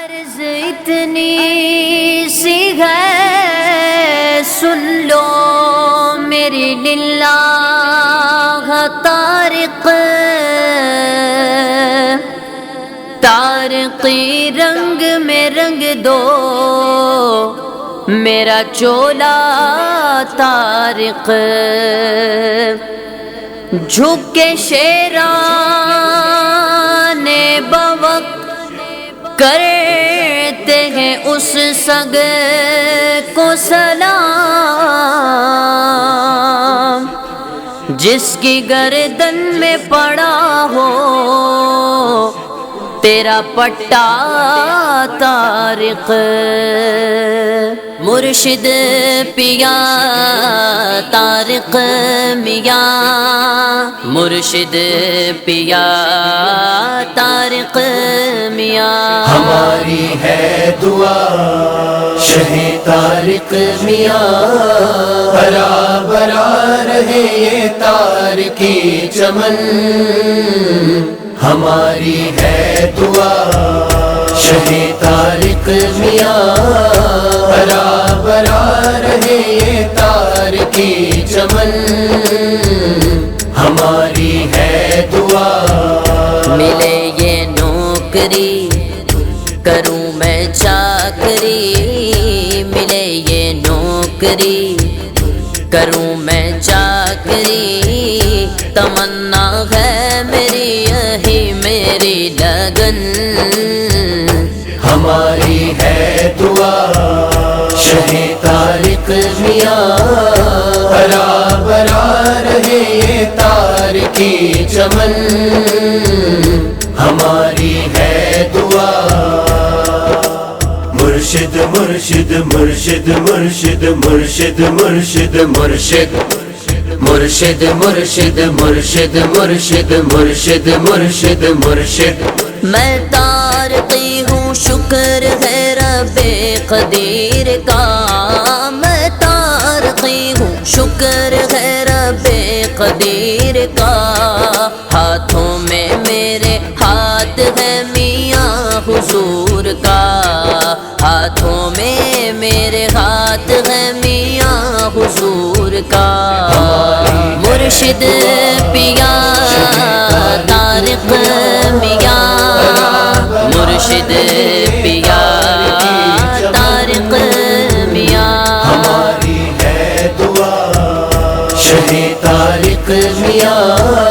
عرض اتنی سی ہے سن لو میری للہ طارق، طارقی رنگ میں رنگ دو میرا چولا طارق، جھک کے شیران بوقت کرتے ہیں اس سگ کو سلام، جس کی گردن میں پڑا ہو تیرا پٹا طارق۔ مرشد پیا طارق میاں، مرشد پیا طارق میاں، ہماری ہے دعا شہ طارق میاں، ہرا بھرا رہے یہ تارکی چمن، ہماری ہے دعا شہ طارق میاں، ہرا بھرا رہے یہ تارکی چمن، ہماری ہے دعا۔ ملے یہ نوکری کروں میں چاکری، ملے یہ نوکری کروں میں چاکری، تمنا ہے میری یہی میری لگن، ہماری ہے دعا شہ طارق میاں، ہرا بھرا رہے یہ تارکی چمن، ہماری ہے دعا۔ مرشد مرشد مرشد مرشد مرشد مرشد مرشد مرشد مرشد مرشد مرشد مرشد مرشد مرشد، میں طارقی ہوں شکر ہے رب قدیر کا، میں طارقی ہوں شکر ہے رب قدیر کا، ہاتھوں میں میرے ہاتھ ہے میاں حضور کا، ہاتھوں میں میرے ہاتھ ہے میاں حضور کا، مرشد پیا طارق میاں، مرشد پیا طارق میاں، ہماری ہے دعا شہ طارق میاں،